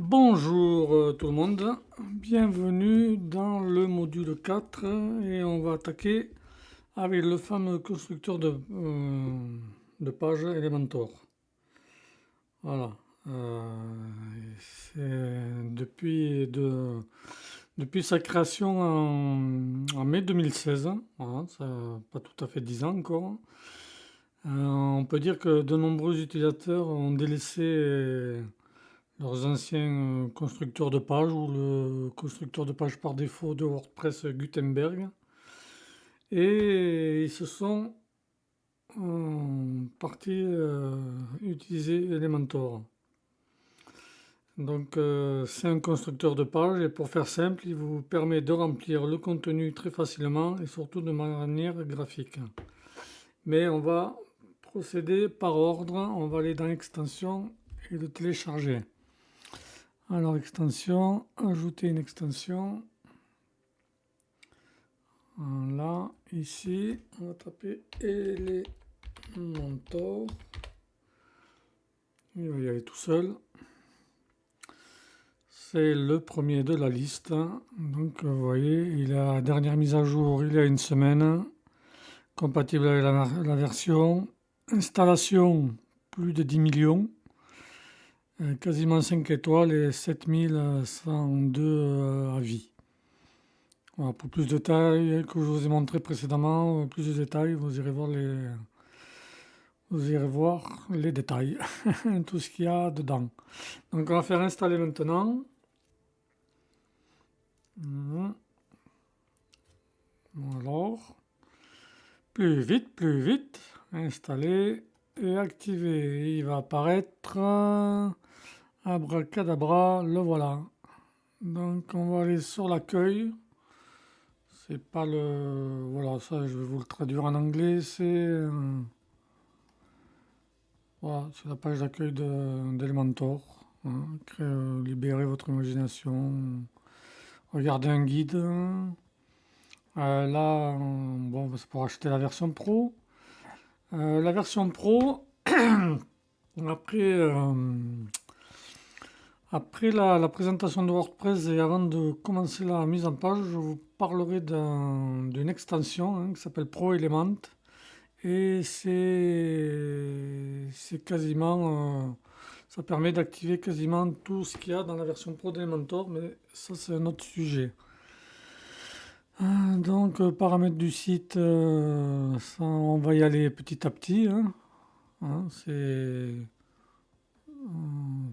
Bonjour tout le monde, bienvenue dans le module 4 et on va attaquer avec le fameux constructeur de page Elementor. Voilà, depuis sa création en mai 2016, voilà, ça n'a pas tout à fait 10 ans encore. On peut dire que de nombreux utilisateurs ont délaissé leurs anciens constructeurs de pages ou le constructeur de pages par défaut de WordPress Gutenberg et ils se sont partis utiliser Elementor. Donc c'est un constructeur de pages et pour faire simple, il vous permet de remplir le contenu très facilement et surtout de manière graphique. Mais on va procéder par ordre, on va aller dans l'extension et le télécharger. Alors extension, ajouter une extension. Voilà, ici, on va taper Elementor. Il va y aller tout seul. C'est le premier de la liste. Donc vous voyez, il a la dernière mise à jour il y a une semaine. Compatible avec la version. Installation, plus de 10 millions. Quasiment 5 étoiles et 7102 avis. Voilà, pour plus de détails que je vous ai montré précédemment, plus de détails, vous irez voir les détails, tout ce qu'il y a dedans. Donc on va faire installer maintenant. Alors, plus vite, installer et activer. Il va apparaître, abracadabra, le voilà. Donc on va aller sur l'accueil. C'est pas le... Voilà, ça je vais vous le traduire en anglais. Voilà, c'est la page d'accueil d'Elementor. Hein. Libérez votre imagination. Regardez un guide. Là, bon, c'est pour acheter la version Pro. La version Pro, après la présentation de WordPress et avant de commencer la mise en page, je vous parlerai d'une extension qui s'appelle Pro Element. Et c'est quasiment, ça permet d'activer quasiment tout ce qu'il y a dans la version Pro d'Elementor, mais ça c'est un autre sujet. Donc paramètres du site, ça, on va y aller petit à petit. C'est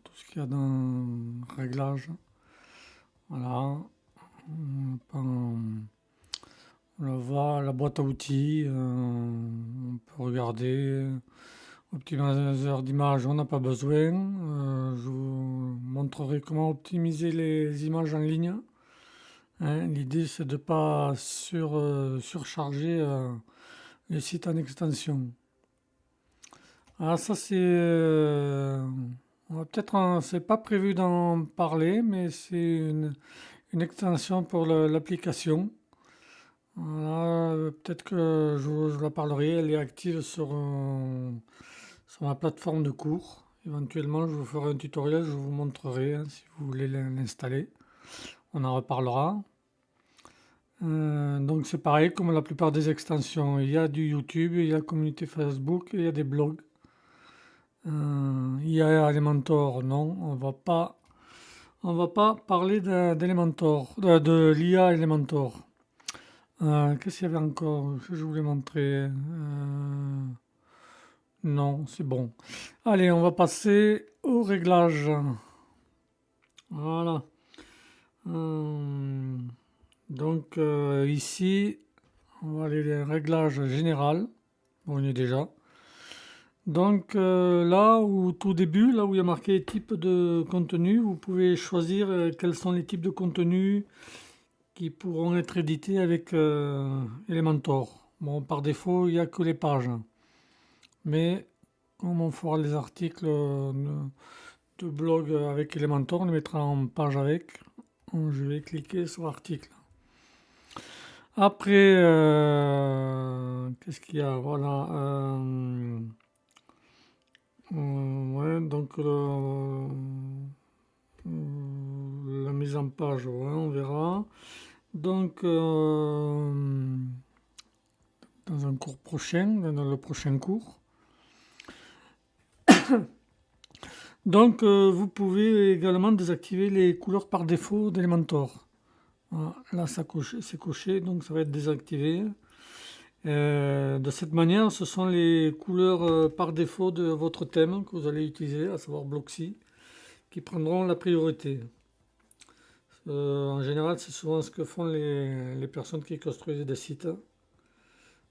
tout ce qu'il y a dans réglage. Voilà. On va la boîte à outils, on peut regarder. Optimiseur d'image, on n'a pas besoin. Je vous montrerai comment optimiser les images en ligne. L'idée, c'est de ne pas surcharger les sites en extension. Alors ça, c'est... c'est pas prévu d'en parler, mais c'est une extension pour l'application. Voilà, peut-être que je vous la parlerai. Elle est active sur ma plateforme de cours. Éventuellement, je vous ferai un tutoriel, je vous montrerai si vous voulez l'installer. On en reparlera. Donc c'est pareil comme la plupart des extensions. Il y a du YouTube, il y a la communauté Facebook, il y a des blogs. Il y a Elementor, non, on va pas parler d'Elementor, de l'IA Elementor. Qu'est-ce qu'il y avait encore que je voulais montrer? Non, c'est bon. Allez, on va passer au réglage. Voilà. Donc ici, on va aller les réglages général. On y est déjà. Donc là où tout début, là où il y a marqué type de contenu, vous pouvez choisir quels sont les types de contenus qui pourront être édités avec Elementor. Bon, par défaut, il n'y a que les pages. Mais comme on fera les articles de blog avec Elementor, on les mettra en page avec. Je vais cliquer sur article. Après, qu'est-ce qu'il y a? Voilà. Ouais, donc mise en page, ouais, on verra. Donc, dans un cours prochain, dans le prochain cours. Donc, vous pouvez également désactiver les couleurs par défaut d'Elementor. Voilà, là, c'est coché, donc ça va être désactivé. De cette manière, ce sont les couleurs par défaut de votre thème que vous allez utiliser, à savoir Blocksy, qui prendront la priorité. En général, c'est souvent ce que font les personnes qui construisent des sites.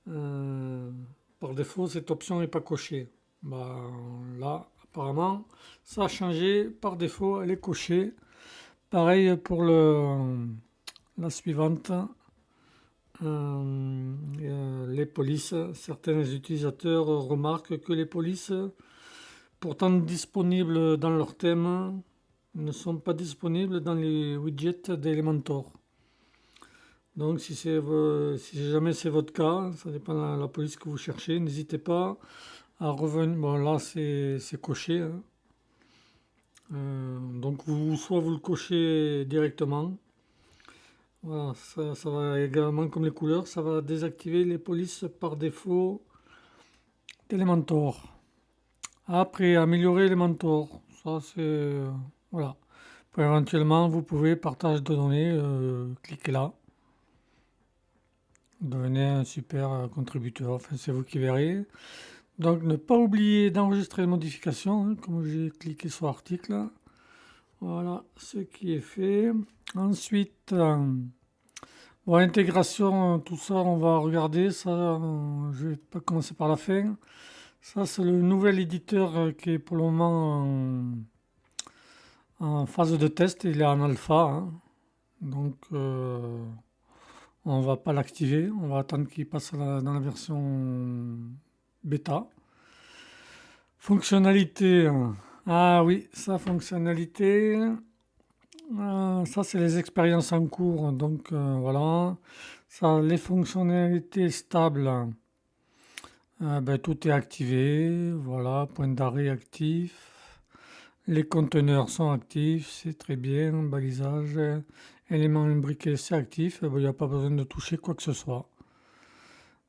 Par défaut, cette option n'est pas cochée. Bah, là, apparemment, ça a changé. Par défaut, elle est cochée. Pareil pour la suivante. Les polices. Certains utilisateurs remarquent que les polices, pourtant disponibles dans leur thème, ne sont pas disponibles dans les widgets d'Elementor. Donc si jamais c'est votre cas, ça dépend de la police que vous cherchez, n'hésitez pas à revenir. Bon là c'est coché, hein. Donc soit vous le cochez directement. Voilà, ça va également comme les couleurs, ça va désactiver les polices par défaut d'Elementor. Après, améliorer Elementor. Ça c'est voilà. Éventuellement, vous pouvez partage de données, cliquez là. Devenez un super contributeur, enfin c'est vous qui verrez. Donc ne pas oublier d'enregistrer les modifications, hein, comme j'ai cliqué sur article. Voilà ce qui est fait. Ensuite, bon, intégration, tout ça on va regarder. Ça, je vais pas commencer par la fin. Ça c'est le nouvel éditeur qui est pour le moment en phase de test. Il est en alpha, hein. Donc on va pas l'activer. On va attendre qu'il passe dans la version bêta. Fonctionnalité. Ah oui, ça, fonctionnalité. Ça, c'est les expériences en cours. Donc, voilà. Ça, les fonctionnalités stables. Ben, tout est activé. Voilà, point d'arrêt actif. Les conteneurs sont actifs. C'est très bien. Balisage. Éléments imbriqués, c'est actif. Ben, il n'y a pas besoin de toucher quoi que ce soit.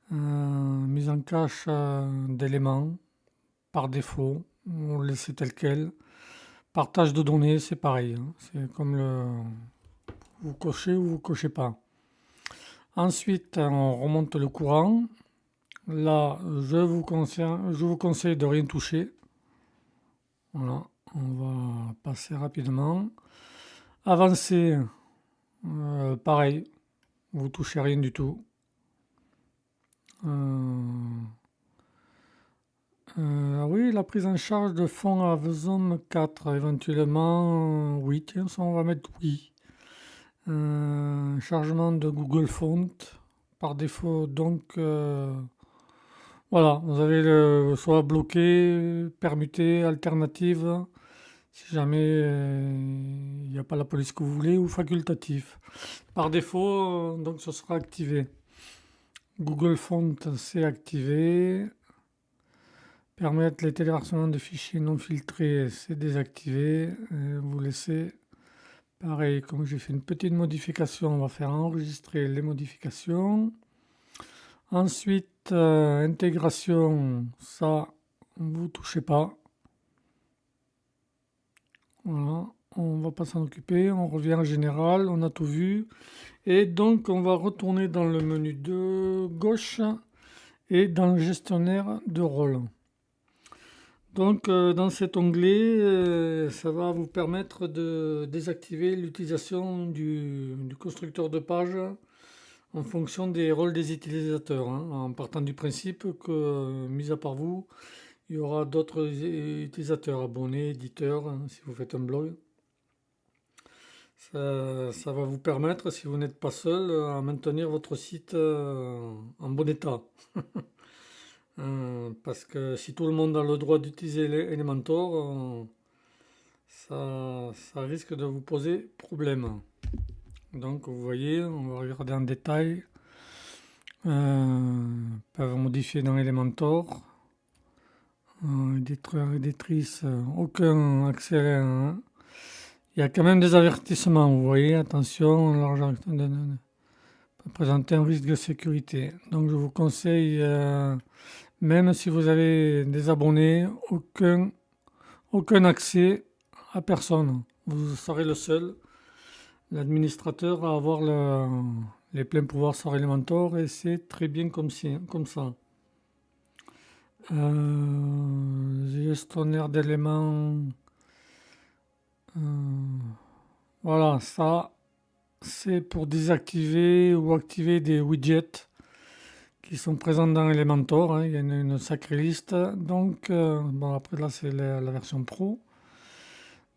Mise en cache d'éléments. Par défaut, on le laisse tel quel. Partage de données, c'est pareil, hein. C'est comme vous cochez ou vous cochez pas. Ensuite, on remonte le courant. Là, je vous conseille de rien toucher. Voilà, on va passer rapidement. Avancer, pareil, vous touchez rien du tout. Oui, la prise en charge de fonds à Zone 4, éventuellement, oui, tiens, ça on va mettre oui. Chargement de Google Font, par défaut, donc, voilà, vous avez le soit bloqué, permuté, alternative, si jamais il n'y a pas la police que vous voulez, ou facultatif. Par défaut, donc ce sera activé. Google Font, c'est activé. Permettre les téléchargements de fichiers non filtrés, c'est désactivé. Vous laissez, pareil, comme j'ai fait une petite modification, on va faire enregistrer les modifications. Ensuite, intégration, ça, vous touchez pas. Voilà, on va pas s'en occuper. On revient en général, on a tout vu. Et donc, on va retourner dans le menu de gauche et dans le gestionnaire de rôle. Donc dans cet onglet, ça va vous permettre de désactiver l'utilisation du constructeur de page en fonction des rôles des utilisateurs, hein, en partant du principe que, mis à part vous, il y aura d'autres utilisateurs, abonnés, éditeurs, hein, si vous faites un blog. Ça va vous permettre, si vous n'êtes pas seul, à maintenir votre site en bon état. Parce que si tout le monde a le droit d'utiliser Elementor, ça risque de vous poser problème. Donc vous voyez, on va regarder en détail. Peuvent modifier dans Elementor. Éditeur, éditrice, aucun accès, hein. Il y a quand même des avertissements, vous voyez, attention, l'argent peut présenter un risque de sécurité. Donc je vous conseille, même si vous avez des abonnés, aucun accès à personne. Vous serez le seul, l'administrateur, à avoir les pleins pouvoirs sur Elementor et c'est très bien comme ça. Gestionnaire d'éléments. euh, voilà, ça c'est pour désactiver ou activer des widgets qui sont présents dans Elementor, hein. Il y a une sacrée liste. Donc, bon, après là c'est la version pro.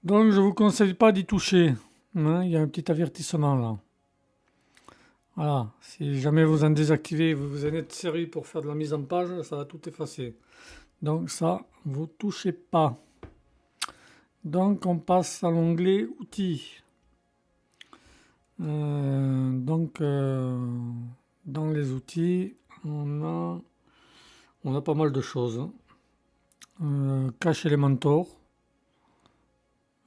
Donc je vous conseille pas d'y toucher, hein. Il y a un petit avertissement là. Voilà, si jamais vous en désactivez, vous en êtes sérieux pour faire de la mise en page, ça va tout effacer. Donc ça, vous touchez pas. Donc on passe à l'onglet outils. Donc dans les outils, on a pas mal de choses. Cache Elementor,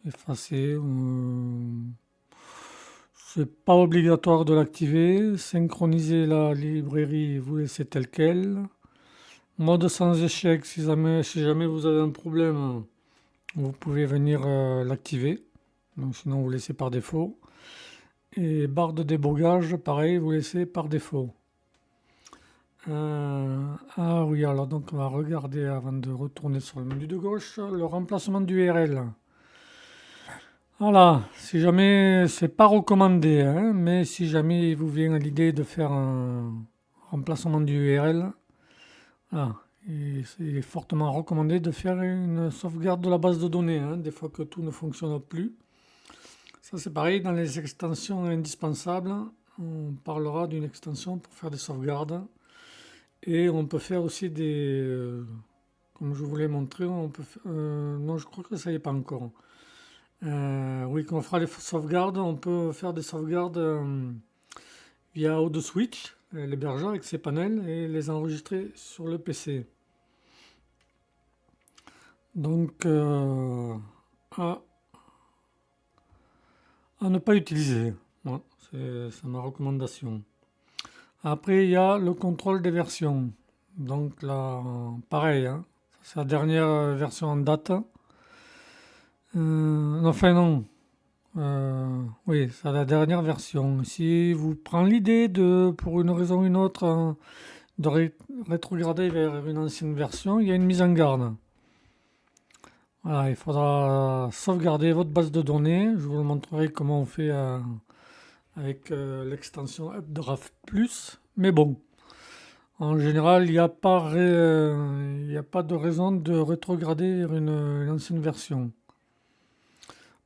effacer. C'est pas obligatoire de l'activer. Synchroniser la librairie, vous laissez tel quel. Mode sans échec, si jamais vous avez un problème, vous pouvez venir l'activer. Donc sinon vous laissez par défaut. Et barre de débogage, pareil, vous laissez par défaut. Ah oui, alors donc on va regarder avant de retourner sur le menu de gauche, le remplacement d'URL. Voilà, si jamais, c'est pas recommandé, hein, mais si jamais il vous vient l'idée de faire un remplacement d'URL, voilà, il est fortement recommandé de faire une sauvegarde de la base de données, hein, des fois que tout ne fonctionne plus. Ça c'est pareil, dans les extensions indispensables, on parlera d'une extension pour faire des sauvegardes. Et on peut faire aussi comme je vous l'ai montré, non, je crois que ça y est pas encore. Oui, quand on fera les sauvegardes, on peut faire des sauvegardes via AutoSwitch, l'hébergeur avec ses panels, et les enregistrer sur le PC. Donc, à ne pas utiliser. Voilà, c'est ma recommandation. Après, il y a le contrôle des versions. Donc là, pareil, hein, c'est la dernière version en date. Enfin non, oui, c'est la dernière version. Si vous prenez l'idée pour une raison ou une autre, de rétrograder vers une ancienne version, il y a une mise en garde. Voilà, il faudra sauvegarder votre base de données. Je vous le montrerai comment on fait avec l'extension Updraft Plus. Mais bon, en général, il n'y a pas de raison de rétrograder vers une ancienne version.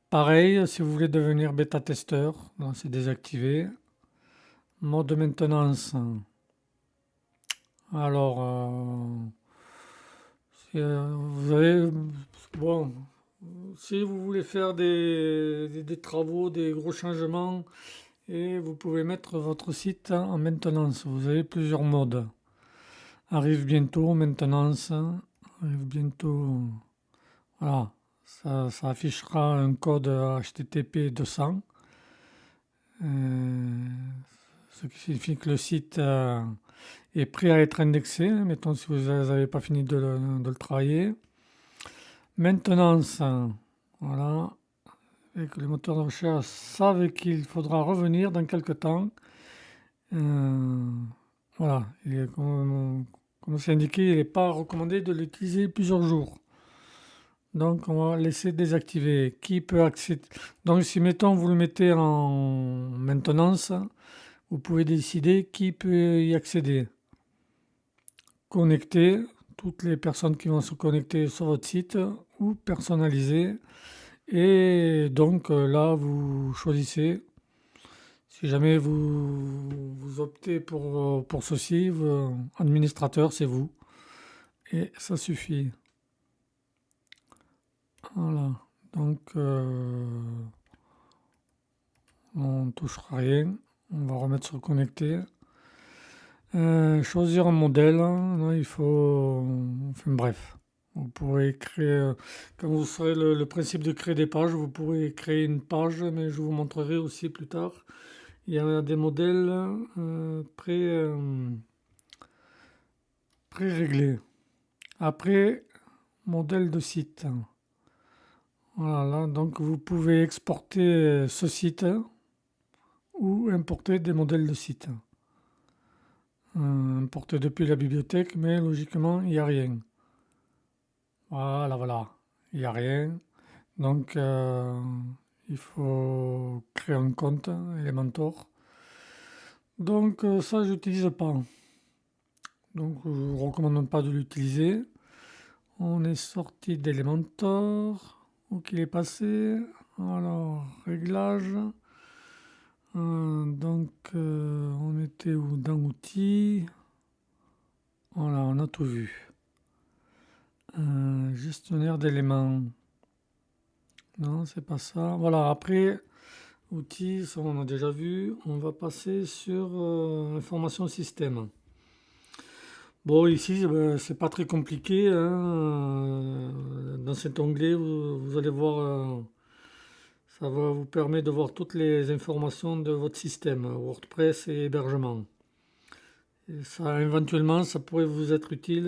Pareil, si vous voulez devenir bêta-testeur, c'est désactivé. Mode maintenance. Alors, bon, si vous voulez faire des travaux, des gros changements, et vous pouvez mettre votre site en maintenance. Vous avez plusieurs modes. Arrive bientôt, maintenance. Arrive bientôt. Voilà. Ça affichera un code HTTP 200. Ce qui signifie que le site est prêt à être indexé. Mettons si vous n'avez pas fini de le travailler. Maintenance. Voilà. Et que les moteurs de recherche savent qu'il faudra revenir dans quelques temps. Voilà. Comme c'est indiqué, il n'est pas recommandé de l'utiliser plusieurs jours. Donc on va laisser désactiver. Qui peut accéder? Donc si mettons vous le mettez en maintenance, vous pouvez décider qui peut y accéder. Connecter, toutes les personnes qui vont se connecter sur votre site ou personnaliser. Et donc là vous choisissez. Si jamais vous optez pour ceci, administrateur c'est vous. Et ça suffit. Voilà, donc on ne touchera rien, on va remettre sur connecter. Choisir un modèle, il faut, enfin bref, Vous pourrez créer, quand vous saurez le principe de créer des pages, vous pourrez créer une page, mais je vous montrerai aussi plus tard. Il y a des modèles pré-réglés. Après, modèle de site. Voilà, donc vous pouvez exporter ce site ou importer des modèles de site. Importer depuis la bibliothèque, mais logiquement, il n'y a rien. Voilà, il n'y a rien. Donc, il faut créer un compte Elementor. Donc, ça, je n'utilise pas. Donc, je ne vous recommande pas de l'utiliser. On est sorti d'Elementor. Où qu'il est passé? Alors, réglages. Donc, on était où? Dans outils. Voilà, on a tout vu. Gestionnaire d'éléments. Non, c'est pas ça. Voilà, après, outils, ça on a déjà vu. On va passer sur information système. Bon, ici, c'est pas très compliqué, hein. Dans cet onglet, vous allez voir, ça va vous permettre de voir toutes les informations de votre système, WordPress et hébergement. Et ça, éventuellement, ça pourrait vous être utile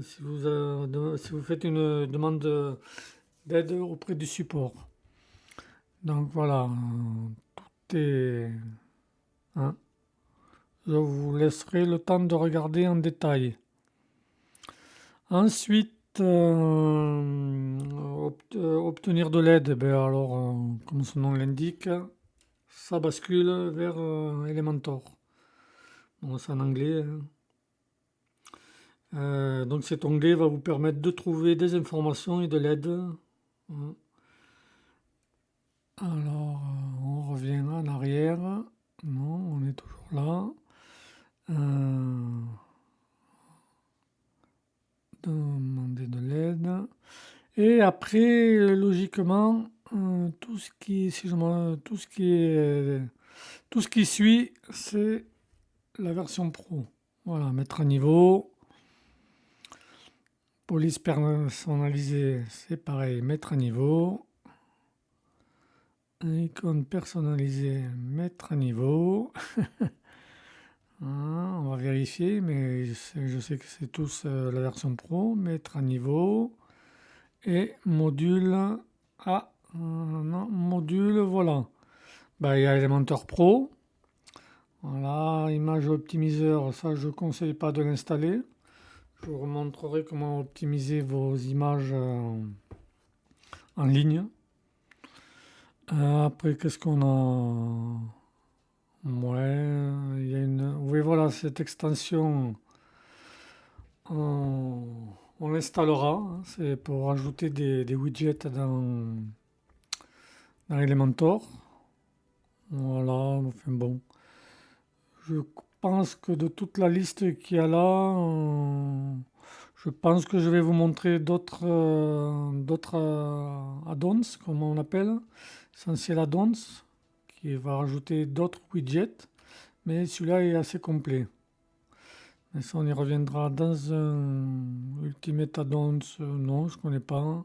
si vous faites une demande d'aide auprès du support. Donc voilà, tout est... hein. Je vous laisserai le temps de regarder en détail. Ensuite, obtenir de l'aide, alors, comme son nom l'indique, ça bascule vers Elementor. Bon, c'est en anglais, hein. Donc cet onglet va vous permettre de trouver des informations et de l'aide. Hein. Alors, on revient en arrière. Non, on est toujours là. Demander de l'aide. Et après, logiquement, tout ce qui suit, c'est la version pro. Voilà, mettre à niveau. Police personnalisée, c'est pareil, mettre à niveau. Icône personnalisée, mettre à niveau. On va vérifier, mais je sais que c'est tous la version pro. Mettre à niveau. Et module. Non, module, voilà. Il y a Elementor Pro. Voilà, image optimiseur, ça je ne conseille pas de l'installer. Je vous montrerai comment optimiser vos images en ligne. Après, qu'est-ce qu'on a? Ouais, il y a une. Oui, voilà, cette extension, on l'installera. Hein, c'est pour ajouter des widgets dans Elementor. Voilà, enfin bon. Je pense que de toute la liste qu'il y a là, je pense que je vais vous montrer d'autres add-ons, comme on appelle, essentiel add-ons, qui va rajouter d'autres widgets, mais celui-là est assez complet. Mais ça, on y reviendra dans un Ultimate Add-ons, non, je ne connais pas.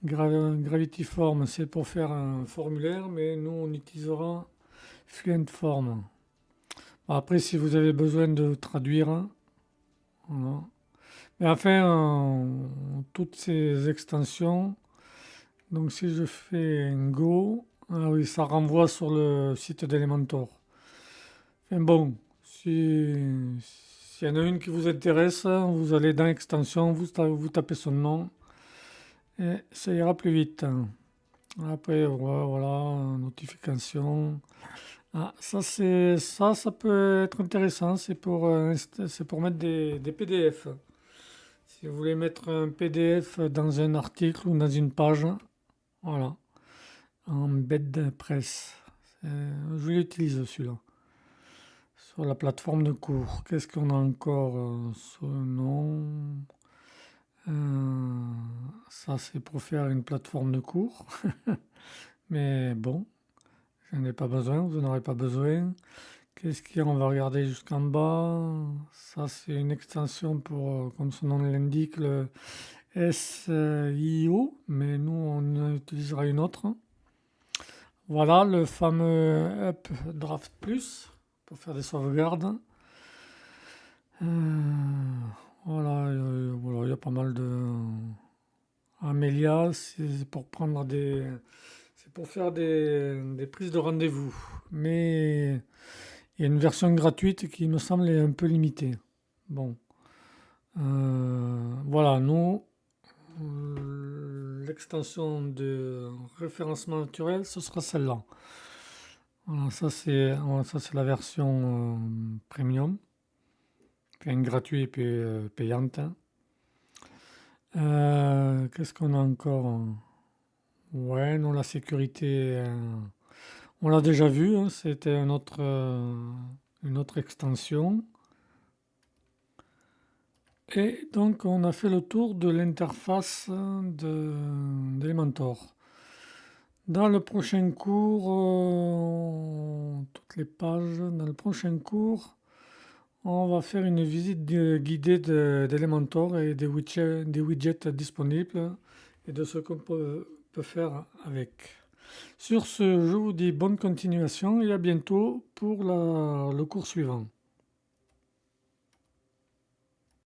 Gravity Form, c'est pour faire un formulaire, mais nous, on utilisera Fluent Form. Après, si vous avez besoin de traduire, voilà. Mais enfin, toutes ces extensions, donc si je fais un Go, ah oui, ça renvoie sur le site d'Elementor. Enfin bon, s'il y en a une qui vous intéresse, vous allez dans Extension, vous tapez son nom, et ça ira plus vite. Après, voilà, notification. Ça peut être intéressant, c'est pour mettre des PDF. Si vous voulez mettre un PDF dans un article ou dans une page, voilà, en BedPress. Je l'utilise celui-là. Sur la plateforme de cours. Qu'est-ce qu'on a encore? Ce nom. Ça, c'est pour faire une plateforme de cours. Mais bon, je n'en ai pas besoin, vous n'en aurez pas besoin. Qu'est-ce qu'il y a? On va regarder jusqu'en bas. Ça, c'est une extension pour, comme son nom l'indique, le SIO, mais nous, on utilisera une autre. Voilà le fameux Updraft Plus pour faire des sauvegardes. Voilà, il y a pas mal de Amelia, c'est pour faire des prises de rendez-vous. Mais il y a une version gratuite qui me semble est un peu limitée. Bon, voilà, nous, l'extension de référencement naturel, ce sera celle-là. Voilà, ça c'est la version premium, puis gratuit et puis payante. Qu'est-ce qu'on a encore? Ouais, non, la sécurité, on l'a déjà vu, hein, c'était une autre extension. Et donc, on a fait le tour de l'interface d'Elementor. Dans le prochain cours, toutes les pages, dans le prochain cours, on va faire une visite guidée d'Elementor et des widgets disponibles et de ce qu'on peut faire avec. Sur ce, je vous dis bonne continuation et à bientôt pour le cours suivant.